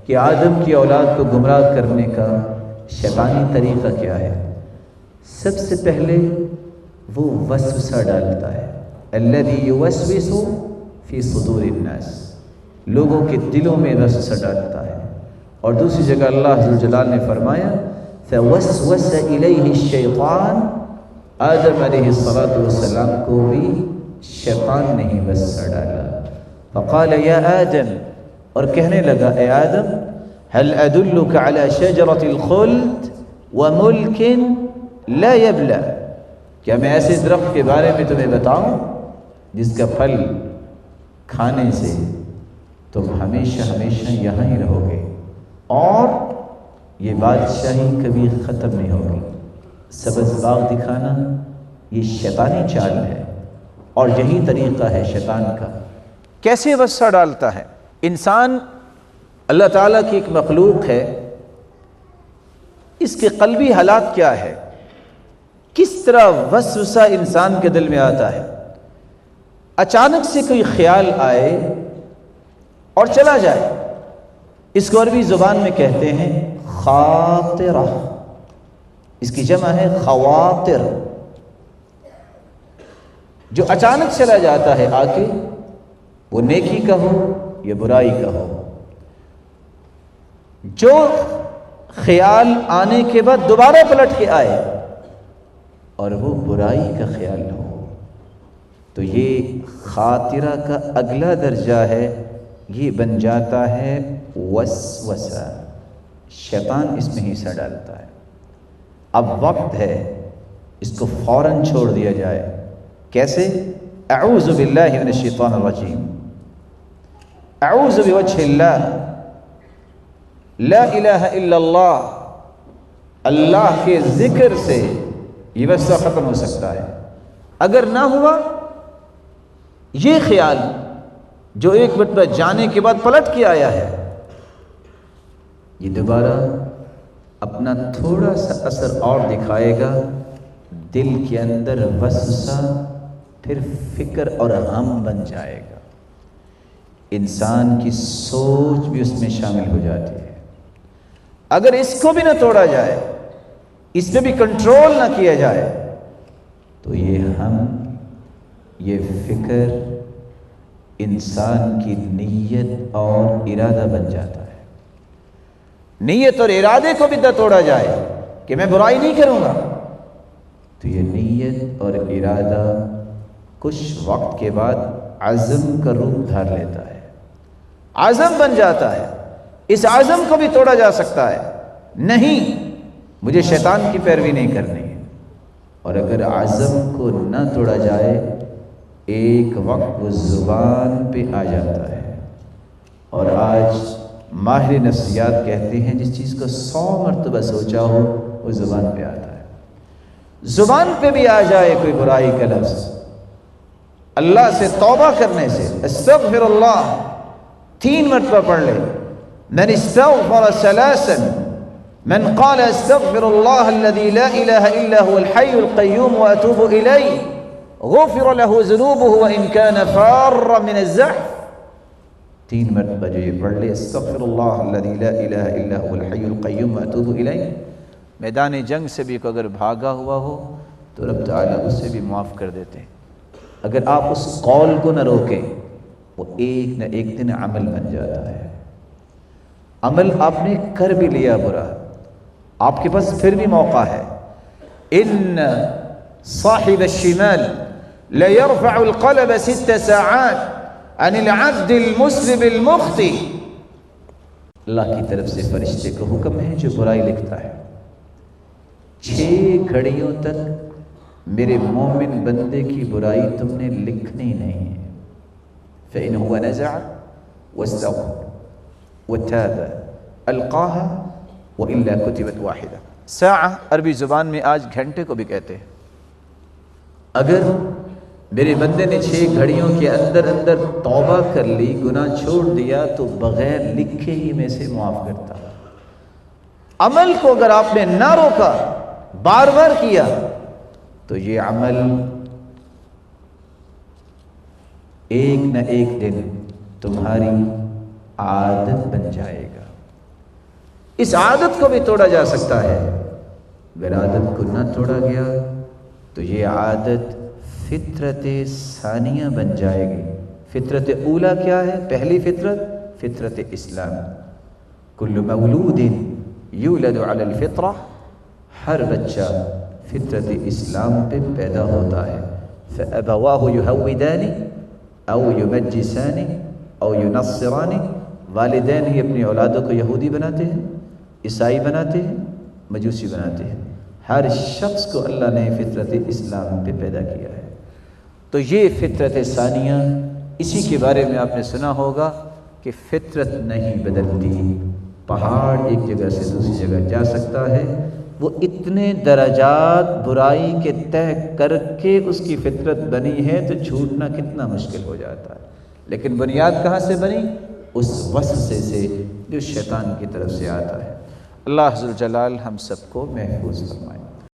کہ آدم کی اولاد کو گمراہ کرنے کا شیطانی طریقہ کیا ہے؟ سب سے پہلے وہ وسوسہ ڈالتا ہے، الذی یوسوس فی صدور الناس، لوگوں کے دلوں میں وسوسہ ڈالتا ہے۔ اور دوسری جگہ اللہ ذو الجلال نے فرمایا فوسوس الیہ الشیطان، آدم علیہ السلام کو بھی شیطان نے ہی وسوسہ ڈالا۔ فقال یا آدم، اور کہنے لگا اے آدم، هل ادلک علی شجرۃ الخلد وملک لا یبلی، کیا میں ایسے درخت کے بارے میں تمہیں بتاؤں جس کا پھل کھانے سے تم ہمیشہ ہمیشہ یہاں ہی رہو گے اور یہ بادشاہی کبھی ختم نہیں ہوگی۔ سبز باغ دکھانا یہ شیطانی چال ہے، اور یہی طریقہ ہے شیطان کا۔ کیسے وسوسہ ڈالتا ہے؟ انسان اللہ تعالیٰ کی ایک مخلوق ہے، اس کے قلبی حالات کیا ہے؟ کس طرح وسوسہ انسان کے دل میں آتا ہے؟ اچانک سے کوئی خیال آئے اور چلا جائے، اس کو عربی زبان میں کہتے ہیں خاطرہ، اس کی جمع ہے خواطر۔ جو اچانک چلا جاتا ہے آ کے، وہ نیکی کا ہو یا برائی کا ہو، جو خیال آنے کے بعد دوبارہ پلٹ کے آئے اور وہ برائی کا خیال ہو، تو یہ خاطرہ کا اگلا درجہ ہے، یہ بن جاتا ہے وسوسہ۔ شیطان اس میں حصہ ڈالتا ہے۔ اب وقت ہے اس کو فوراً چھوڑ دیا جائے۔ کیسے؟ اعوذ باللہ من الشیطان الرجیم، اعوذ بوجہ اللہ، لا الہ الا اللہ، اللہ کے ذکر سے یہ وسوسہ ختم ہو سکتا ہے۔ اگر نہ ہوا، یہ خیال جو ایک مرتبہ جانے کے بعد پلٹ کے آیا ہے، یہ دوبارہ اپنا تھوڑا سا اثر اور دکھائے گا، دل کے اندر وسوسہ پھر فکر اور غم بن جائے گا، انسان کی سوچ بھی اس میں شامل ہو جاتی ہے۔ اگر اس کو بھی نہ توڑا جائے، اس پہ بھی کنٹرول نہ کیا جائے، تو یہ فکر انسان کی نیت اور ارادہ بن جاتا ہے۔ نیت اور ارادے کو بھی نہ توڑا جائے کہ میں برائی نہیں کروں گا، تو یہ نیت اور ارادہ کچھ وقت کے بعد عزم کا روپ دھار لیتا ہے، عزم بن جاتا ہے۔ اس عزم کو بھی توڑا جا سکتا ہے، نہیں مجھے شیطان کی پیروی نہیں کرنی ہے۔ اور اگر عزم کو نہ توڑا جائے، ایک وقت وہ زبان پہ آ جاتا ہے۔ اور آج ماہر نفسیات کہتے ہیں جس چیز کو 100 مرتبہ سوچا ہو وہ زبان پہ آتا ہے۔ زبان پہ بھی آ جائے کوئی برائی کا لفظ، اللہ سے توبہ کرنے سے استغفر اللہ 3 مرتبہ پڑھ لے، من استغفر 3، من قال استغفر اللہ الذي لا الہ الا هو الحی القیوم واتوب الیہ غفر له ذنوبه وان كان فارا من الزحف۔ 3 مرتبہ جو یہ پڑھ لے، استغفر اللہ الذي لا الہ الا هو الحی القیوم واتوب الیہ، میدان جنگ سے بھی اگر بھاگا ہوا ہو تو رب تعالیٰ اس سے بھی معاف کر دیتے ہیں۔ اگر آپ اس قول کو نہ روکیں، وہ ایک نہ ایک دن عمل بن جاتا ہے۔ عمل آپ نے کر بھی لیا برا، آپ کے پاس پھر بھی موقع ہے۔ ان صاحب الشمال لیرفع القلب 6 ساعات عن العبد المسلم المخطئ، اللہ کی طرف سے فرشتے کو حکم ہے جو برائی لکھتا ہے، 6 گھڑیوں تک میرے مومن بندے کی برائی تم نے لکھنی نہیں ہے۔ فإن هو نزع واستغفر وتاب القاها وإلا كتبت واحدة۔ ساعة عربی زبان میں آج گھنٹے کو بھی کہتے ہیں۔ اگر میرے بندے نے 6 گھڑیوں کے اندر اندر توبہ کر لی، گناہ چھوڑ دیا تو بغیر لکھے ہی میں سے معاف کرتا۔ عمل کو اگر آپ نے نہ روکا، بار بار کیا، تو یہ عمل ایک نہ ایک دن تمہاری عادت بن جائے گا۔ اس عادت کو بھی توڑا جا سکتا ہے، اگر عادت کو نہ توڑا گیا تو یہ عادت فطرت ثانیہ بن جائے گی۔ فطرت اولا کیا ہے؟ پہلی فطرت اسلام۔ کل مولود یولد علی الفطرہ، ہر بچہ فطرت اسلام پہ پیدا ہوتا ہے۔ فأبواہ یہودان او یمجسان او ینصران، والدین ہی اپنی اولادوں کو یہودی بناتے ہیں، عیسائی بناتے ہیں، مجوسی بناتے ہیں۔ ہر شخص کو اللہ نے فطرت اسلام پہ پیدا کیا ہے۔ تو یہ فطرت ثانیہ، اسی کے بارے میں آپ نے سنا ہوگا کہ فطرت نہیں بدلتی، پہاڑ ایک جگہ سے دوسری جگہ جا سکتا ہے، وہ اتنے درجات برائی کے طے کر کے اس کی فطرت بنی ہے تو چھوٹنا کتنا مشکل ہو جاتا ہے۔ لیکن بنیاد کہاں سے بنی؟ اس وسوسے سے جو شیطان کی طرف سے آتا ہے۔ اللہ ذوالجلال ہم سب کو محفوظ فرمائے۔